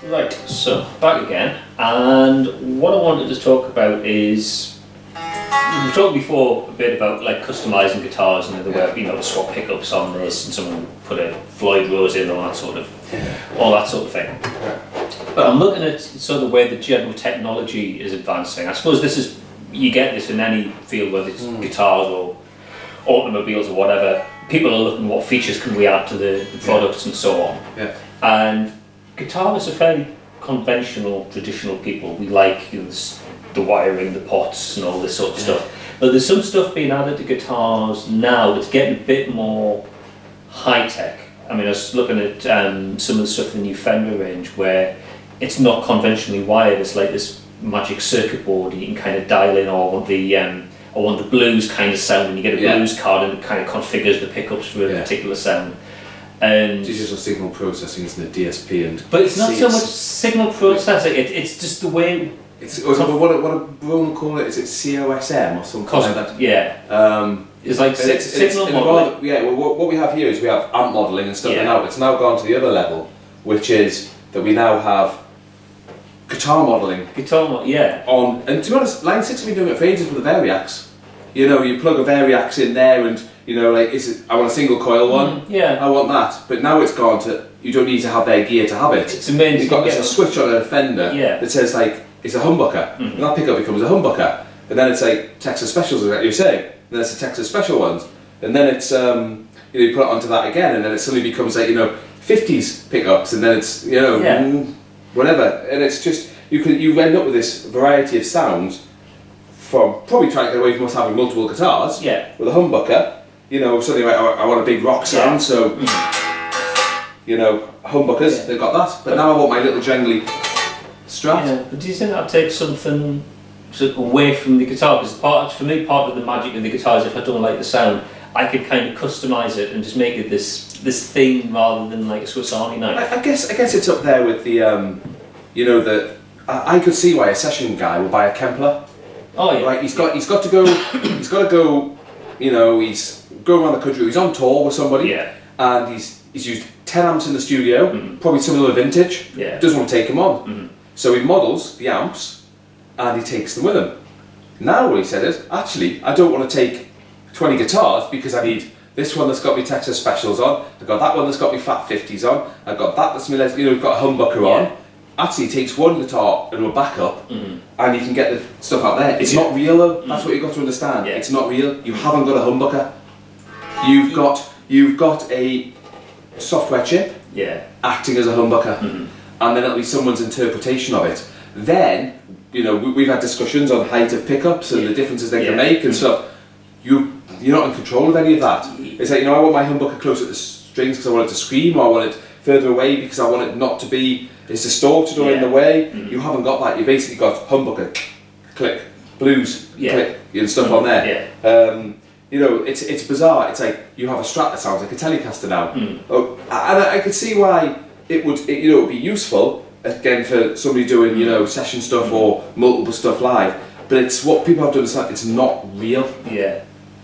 Right, so back again, and what I wanted to talk about is we were talking before a bit about like customizing guitars and the way to swap pickups on this, and someone put a Floyd Rose in, all that sort of thing. But I'm looking at sort of the way the general technology is advancing. I suppose you get this in any field, whether it's guitars or automobiles or whatever. People are looking at what features can we add to the products and so on. Yeah. And guitarists are fairly conventional, traditional people. We like the wiring, the pots and all this sort of stuff. But there's some stuff being added to guitars now that's getting a bit more high-tech. I mean, I was looking at some of the stuff in the new Fender range where it's not conventionally wired. It's like this magic circuit board. You can kind of dial in, or I want the blues kind of sound, and you get a blues card and it kind of configures the pickups for a particular sound. And digital signal processing, isn't it? DSP but it's not so much signal processing. It's just the way. What do Roman call it? Is it COSM or something like that? Yeah. It's like signal modeling. What we have here is we have amp modeling and stuff. And now it's now gone to the other level, which is that we now have guitar modeling. And to be honest, Line 6 have been doing it for ages with the Variacs. You plug a Variacs in there, and I want a single coil one. I want that. But now it's gone to, you don't need to have their gear to have it. It's amazing. You've got a switch on a Fender that says like it's a humbucker, and that pickup becomes a humbucker, and then it's like Texas Specials, like you're saying. And then it's the Texas Special ones, and then it's you put it onto that again, and then it suddenly becomes like 50s pickups, and then it's whatever, and it's just you end up with this variety of sounds from probably trying to get away from us having multiple guitars. With a humbucker, suddenly I want a big rock sound, so humbuckers, they've got that. But now I want my little jangly Strat. But do you think that takes something away from the guitar? Because part of the magic of the guitar is if I don't like the sound, I can kind of customize it and just make it this thing rather than like a Swiss Army knife. I guess it's up there with the I could see why a session guy would buy a Kempler. Oh yeah. Right, he's got to go. He's got to go. He's going around the country. He's on tour with somebody. And he's used 10 amps in the studio. Probably some of them are vintage. Doesn't want to take them on. So he models the amps, and he takes them with him. Now what he said is, actually, I don't want to take 20 guitars because I need this one that's got me Texas Specials on. I've got that one that's got me Fat50s on. I've got that that's me, got a humbucker on. Actually, he takes one guitar and a backup, and you can get the stuff out there. It's not real though. That's what you've got to understand. It's not real. You haven't got a humbucker. You've got a software chip acting as a humbucker, and then it'll be someone's interpretation of it. Then we've had discussions on height of pickups and the differences they can make and stuff. You're not in control of any of that. It's like I want my humbucker close at the strings because I want it to scream, or I want it further away because I want it not to be distorted or in the way. You haven't got that. You basically got humbucker, click, blues, click, and stuff on there. It's bizarre. It's like you have a Strat that sounds like a Telecaster now. And I could see why it would be useful again for somebody doing session stuff or multiple stuff live. But it's what people have to understand. It's not real.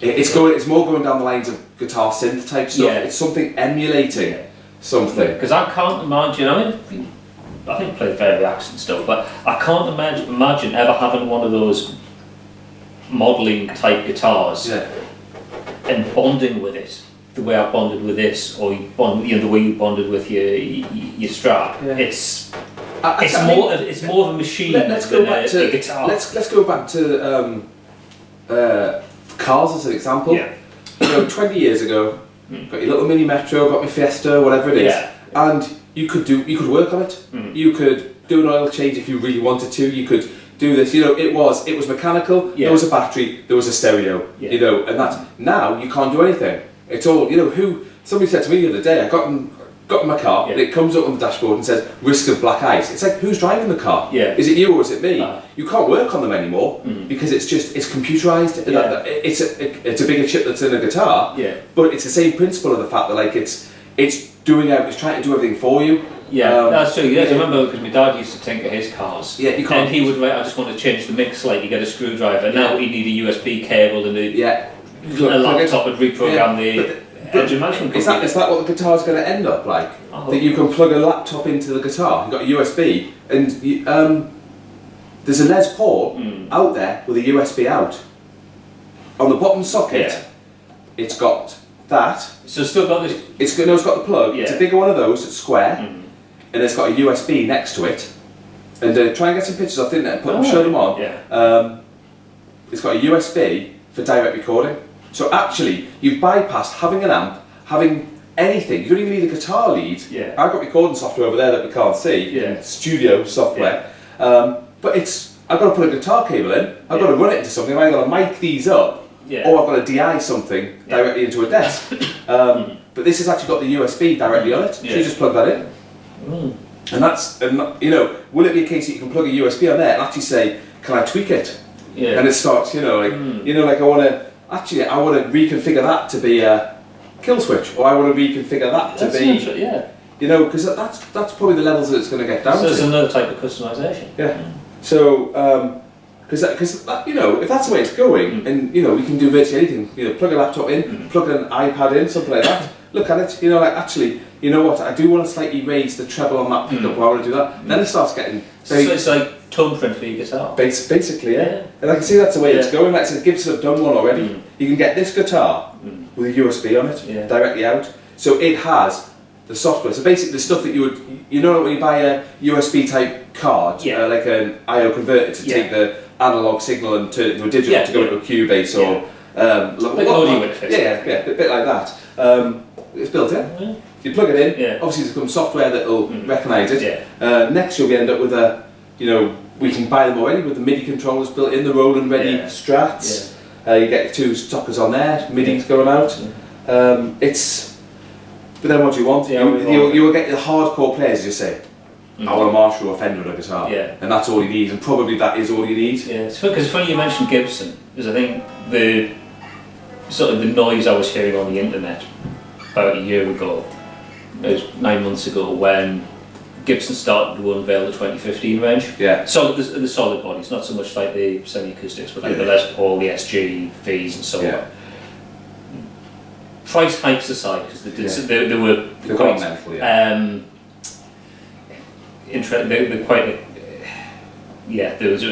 It's more going down the lines of guitar synth type stuff. It's something emulating something. Because I can't imagine. I think I played Variacs and stuff, but I can't imagine ever having one of those modelling type guitars and bonding with it the way I bonded with this, or the way you bonded with your Strat. It's more of a machine than a guitar. Let's go back to cars as an example. 20 years ago, got your little mini Metro, got my Fiesta, whatever it is, and you could work on it. You could do an oil change if you really wanted to. You could do this. It was mechanical. There was a battery. There was a stereo. And that now you can't do anything. It's all somebody said to me the other day. I got in my car, and it comes up on the dashboard and says risk of black ice. It's like, who's driving the car? Is it you or is it me? You can't work on them anymore because it's computerized. It's a bigger chip that's in a guitar. But it's the same principle of the fact that it's trying to do everything for you. That's true. I remember because my dad used to tinker his cars. And he would I just want to change the mix slightly, get a screwdriver. Now you need a USB cable and a laptop and reprogram the engine management. Is that what the guitar's going to end up like? That you can plug a laptop into the guitar. You've got a USB, and there's a Les Paul out there with a USB out. On the bottom socket, it's got that. So it's still got this. It's got the plug. It's a bigger one of those. It's square, and it's got a USB next to it. And try and get some pictures off the internet and show them on. Yeah. It's got a USB for direct recording. So actually, you've bypassed having an amp, having anything. You don't even need a guitar lead. Yeah. I've got recording software over there that we can't see. Yeah. Studio software. But I've got to put a guitar cable in. I've got to run it into something. I've got to mic these up. Yeah. Or I've got to DI something directly into a desk. But this has actually got the USB directly on it. So you just plug that in. And will it be a case that you can plug a USB on there and actually say, can I tweak it? Yeah. And it starts, like I want to reconfigure that to be a kill switch, or I want to reconfigure that to be, because that's probably the levels that it's going to get down to. So it's another type of customization. Yeah. So, because if that's the way it's going, and we can do virtually anything. Plug a laptop in, plug an iPad in, something like that. Look at it. Actually, you know what? I do want to slightly raise the treble on that pickup. Why would I do that? Then it starts getting. So it's like tone print for your guitar. Basically, yeah. And I can see that's the way it's going. Like I said, Gibson have done one already. You can get this guitar with a USB on it directly out. So it has the software. So basically, the stuff that you would, when you buy a USB type card, like an I/O converter to take the analog signal and turn it into a digital to go into a Cubase or like audio interface. Yeah, a bit like that. It's built in. You plug it in. Obviously, there's some software that will recognise it. Next, you'll end up with we can buy them already with the MIDI controllers built in, the roll and ready Strats. You get 2 stockers on there, MIDI's going out. But then what do you want? You will get the hardcore players, you say, I want a Marshall or Fender on a guitar. And that's all you need, and probably that is all you need. It's funny you mentioned Gibson, because I think the noise I was hearing on the internet about a year ago, it was 9 months ago, when Gibson started to unveil the 2015 range. Solid, the solid bodies, not so much like the semi-acoustics, but like the Les Paul, the SG, V's, and so on. Price hikes aside, because they were quite mental, they're quite. It was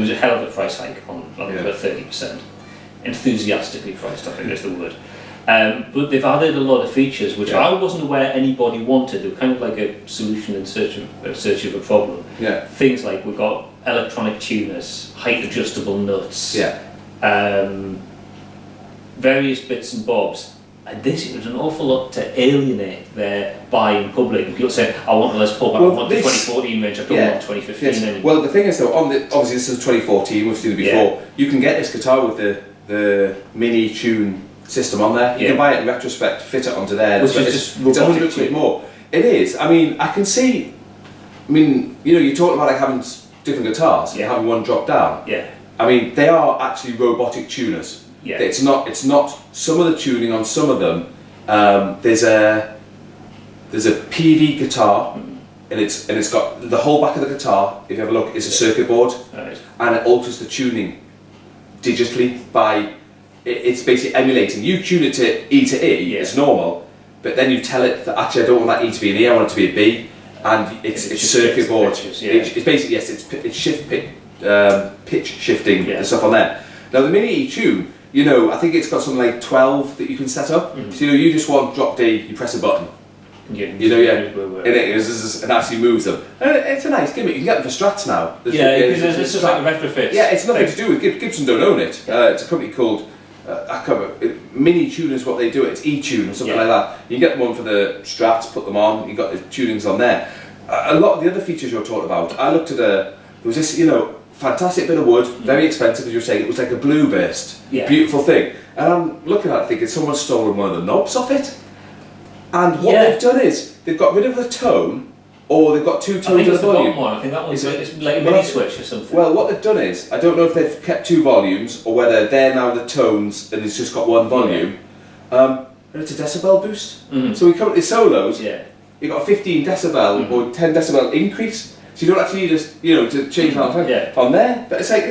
a hell of a price hike on about 30%. Enthusiastically priced, I think is the word. But they've added a lot of features which I wasn't aware anybody wanted. They were kind of like a solution in search of a problem. Things like we've got electronic tuners, height adjustable nuts, various bits and bobs. And this was an awful lot to alienate their buy in public. People saying, I want the Les Paul, but I want the 2014 range, I don't want 2015 anymore. Well, the thing is though, obviously this is 2014, we've seen it before. You can get this guitar with the mini tune system on there. You can buy it in retrospect, fit it onto there. Which is just it's 100 quid more. It is. I mean, I can see. I mean, you talk about like having different guitars, having one drop down. I mean, they are actually robotic tuners. It's not some of the tuning on some of them. There's a PV guitar, and it's got the whole back of the guitar. If you have a look, is a circuit board, and it alters the tuning digitally by. It's basically emulating. You tune it to E, it's normal, but then you tell it that actually I don't want that E to be an E, I want it to be a B, and it's circuit board. Pitches, it's basically it's shift pitch shifting the stuff on there. Now the mini E tune, I think it's got something like 12 that you can set up. So you just want drop D, you press a button. And it actually moves them. And it's a nice gimmick. You can get them for Strats now. Because it's just like a retrofit. Yeah, it's nothing to do with Gibson. Don't own it. It's a company called. Mini Tune is what they do. It's E-Tune or something like that. You can get them on for the Strats, put them on. You got the tunings on there. A lot of the other features you're talking about. I looked at there was this, fantastic bit of wood, very expensive as you were saying. It was like a blue burst, beautiful thing. And I'm looking at it thinking someone's stolen one of the knobs off it. And what they've done is they've got rid of the tone, or they've got 2 tones of the volume. I think that one's it's like a mini switch or something. Well, what they've done is, I don't know if they've kept 2 volumes or whether they're now the tones and it's just got 1 volume. And it's a decibel boost. So we come to the solos. You've got a 15 decibel or 10 decibel increase. So you don't actually need to change that on there. But it's like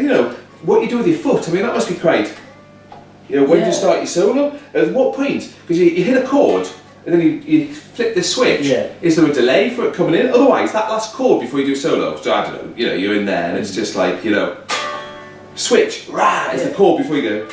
what you do with your foot. I mean, that must be quite You know, when do you start your solo? At what point? Because you hit a chord and then you flip the switch. Yeah. Is there a delay for it coming in? Otherwise, that last chord before you do solo, so I don't know, you know, you're in there and it's just like, you know, switch, rah, it's the chord before you go.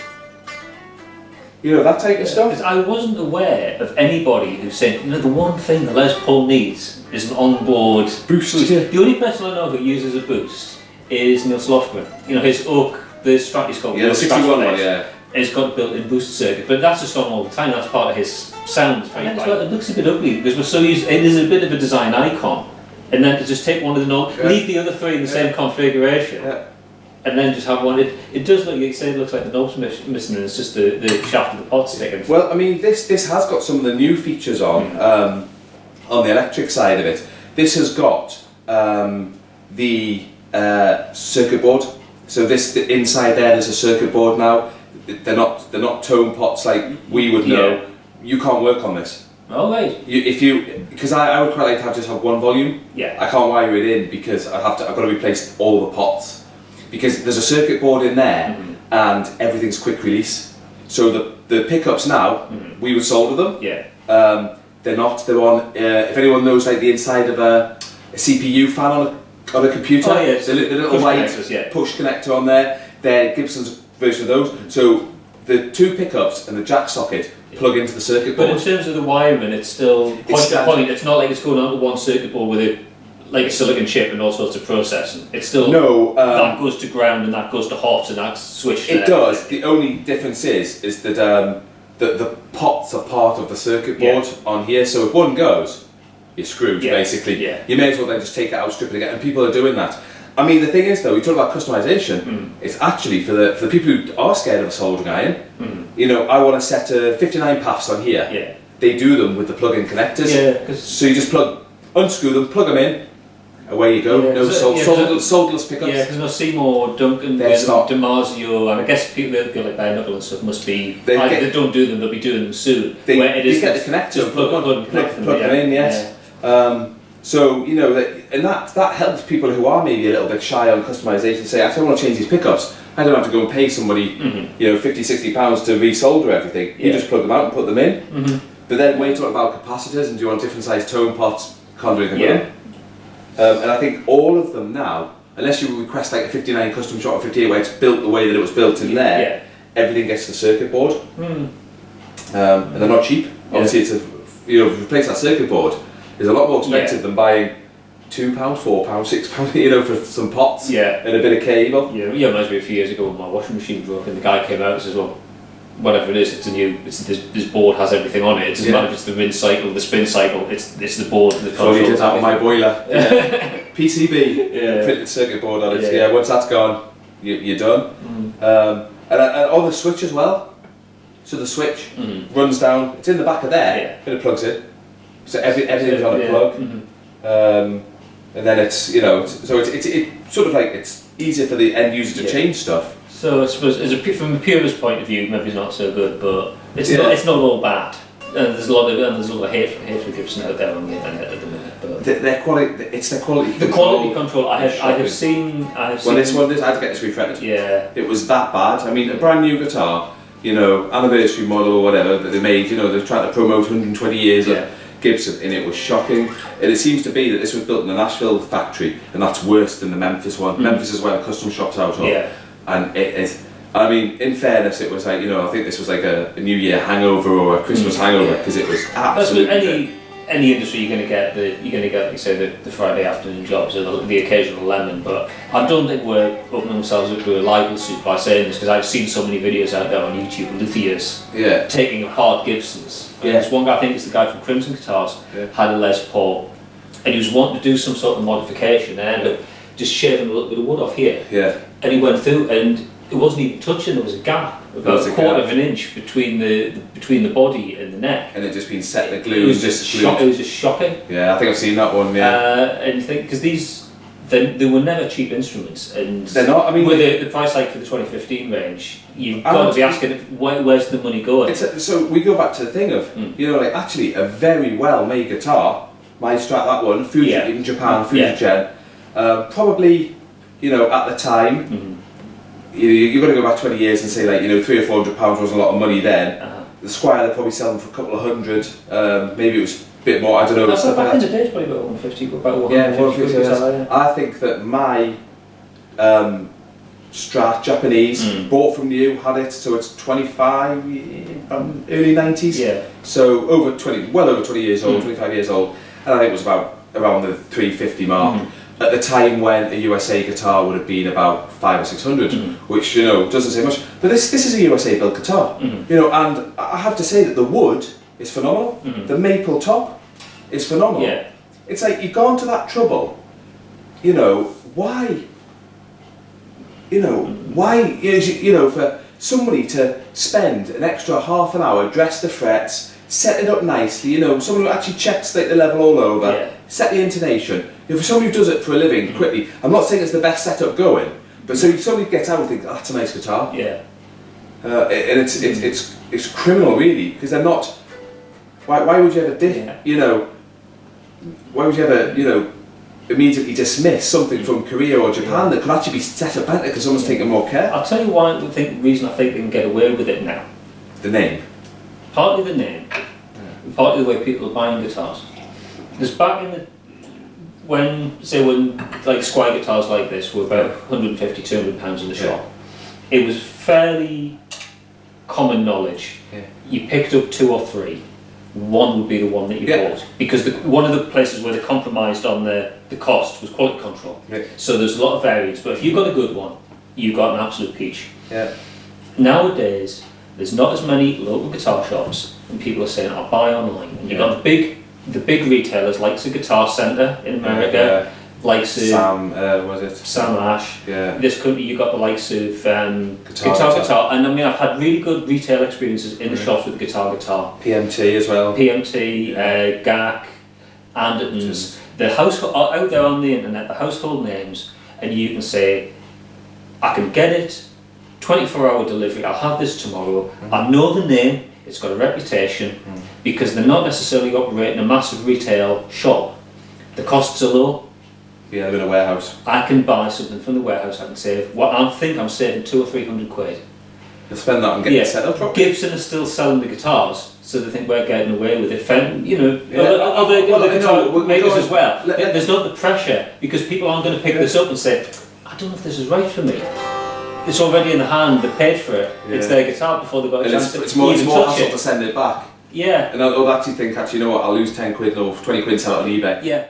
You know, that type of stuff. Because I wasn't aware of anybody who said, you know, the one thing the Les Paul needs is an onboard boost. Yeah. The only person I know who uses a boost is Neil Slofgren. You know, his Oak, the Strat he's called. Yeah, the 61 one, yeah. It's got a built-in boost circuit, but that's just on all the time. That's part of his sound. And it looks a bit ugly because we're so used. It is a bit of a design icon, and then to just take one of the knobs, leave the other three in the same configuration, and then just have one. It does look. You say it looks like the knobs missing, and it's just the shaft of the pot sticking. Well, I mean, this has got some of the new features on the electric side of it. This has got the circuit board. So inside there's a circuit board now. They're not tone pots like we would know. Yeah. You can't work on this. Oh right. Because I would quite like to just have one volume. Yeah. I can't wire it in because I've got to replace all the pots because there's a circuit board in there and everything's quick release. So the pickups now we would solder them. Yeah. They're not. They're on. If anyone knows like the inside of a CPU fan on a computer, the little white push connector on there. They're Gibson's version of those. So the two pickups and the jack socket plug into the circuit board. But in terms of the wiring, it's still point to point. It's not like it's going onto one circuit board with a silicon chip and all sorts of processing. It's still that goes to ground and that goes to hot and that's switched. It does. The only difference is that the pots are part of the circuit board on here. So if one goes, you're screwed basically. Yeah. You may as well then just take it out, strip it again, and people are doing that. I mean, the thing is though, we talk about customization. It's actually for the people who are scared of a soldering iron. You know, I want to set 59 paths on here. Yeah. They do them with the plug-in connectors. Yeah. So you just unscrew them, plug them in. Away you go. No solderless pickups. Yeah, because no Seymour, Duncan, DiMarzio, and I guess people that go like bare knuckle and stuff must be. They don't do them; they'll be doing them soon. They get the connectors, plug them in. Yes. So you know that helps people who are maybe a little bit shy on customization. Say, I don't want to change these pickups. I don't have to go and pay somebody, £50-60 to resolder everything. You just plug them out and put them in. But then when you talk about capacitors and do you want different size tone pots, can't do anything with them. And I think all of them now, unless you request like a 59 custom shot or 58 where it's built the way that it was built in there, everything gets the circuit board. And they're not cheap. Obviously, it's replace that circuit board is a lot more expensive than buying £2, £4, £6, for some pots and a bit of cable. Yeah, reminds me a few years ago when my washing machine broke and the guy came out and says, well, whatever it is, this board has everything on it. It doesn't matter if it's the rinse cycle, the spin cycle, it's the board. The Funny did that on my boiler. PCB, printed circuit board on it. Yeah, once that's gone, you're done. And on the switch as well. So the switch runs down, it's in the back of there, but it plugs in. So everything's on a plug. And then it's, so it's sort of like, it's easier for the end user to change stuff. So I suppose, from a purist point of view, maybe it's not so good, but it's not all bad. And there's a lot of hate for Gibson out there on the internet at the minute. But their quality, it's their quality. The quality control. I have seen. Well, this one, I had to get this refretted. Yeah. It was that bad. I mean, a brand new guitar, anniversary model or whatever that they made. They're trying to promote 120 years of Gibson, and it was shocking. And it seems to be that this was built in the Nashville factory, and that's worse than the Memphis one. Memphis is where the custom shop's out of. Yeah. And it is. I mean, in fairness, it was like I think this was like a New Year hangover or a Christmas hangover because it was absolutely. Any industry you're going to get like you say the Friday afternoon jobs or the occasional lemon, but I don't think we're opening ourselves up to a libel suit by saying this because I've seen so many videos out there on YouTube, luthiers taking apart Gibsons. There's one guy, I think it's the guy from Crimson Guitars, had a Les Paul, and he was wanting to do some sort of modification and ended up just shaving a little bit of wood off here. And he went through and it wasn't even touching. There was a gap, about a quarter of an inch between the body and the neck. And it just been set the glue. It was just shocking. Yeah, I think I've seen that one. Yeah. And you think because they were never cheap instruments, and they're not. I mean, with the price like for the 2015 range, you've got to be asking where's the money going. So we go back to the thing of like actually a very well made guitar. My Strat, that one, Fuji in Japan, Fuji Gen, probably at the time. you've got to go back 20 years and say like, £300 or £400 was a lot of money then. The Squire, they're probably selling for a couple of hundred, maybe it was a bit more, I don't know. That's back in the day, probably about 150, about 150. Yeah, 150. I think that my Strat Japanese, bought from new, had it, so it's 25, early 90s. Yeah. So well over 20 years old, 25 years old, and I think it was about around the 350 mark. At the time when a USA guitar would have been about 500 or 600, which doesn't say much. But this is a USA built guitar, and I have to say that the wood is phenomenal. The maple top is phenomenal. Yeah. It's like you've gone to that trouble. Why? Why? For somebody to spend an extra half an hour, dress the frets, set it up nicely. Someone who actually checks the level all over, set the intonation. For somebody who does it for a living quickly, I'm not saying it's the best setup going, but so somebody gets out and thinks, oh, that's a nice guitar. Yeah. And it's criminal really, because they're not. Why would you ever Why would you ever immediately dismiss something from Korea or Japan that could actually be set up better because someone's taking more care? I'll tell you reason I think they can get away with it now. The name. Partly the name, partly the way people are buying guitars. Because back in when like Squire guitars like this were about 150, 200 pounds in the shop, it was fairly common knowledge. Yeah. You picked up 2 or 3, one would be the one that you bought, because one of the places where they compromised on the cost was quality control. Yeah. So there's a lot of variance, but if you got a good one, you got an absolute peach. Yeah. Nowadays, there's not as many local guitar shops, and people are saying, "I'll buy online." And you've got the big retailers, like the Guitar Center in America, likes of Sam Ash. Yeah. This country, you got the likes of Guitar, and I mean, I've had really good retail experiences in the shops with Guitar. PMT as well. PMT, GAC, Andertons. The household out there on the internet, the household names, and you can say, "I can get it, 24-hour delivery. I'll have this tomorrow." I know the name. It's got a reputation, because they're not necessarily operating a massive retail shop. The costs are low. Yeah, they're in a warehouse. I can buy something from the warehouse. I can save I'm saving 200 or 300 quid. You'll spend that and get it set up properly. Gibson are still selling the guitars, so they think we're getting away with it. Other guitar makers as well. There's not the pressure, because people aren't going to pick this up and say, "I don't know if this is right for me." It's already in the hand, they paid for it. Yeah. It's their guitar before they've got a chance to it's more hassle to send it back. Yeah. And I'll actually think, you know what, I'll lose 10 quid or 20 quid and sell it on eBay. Yeah.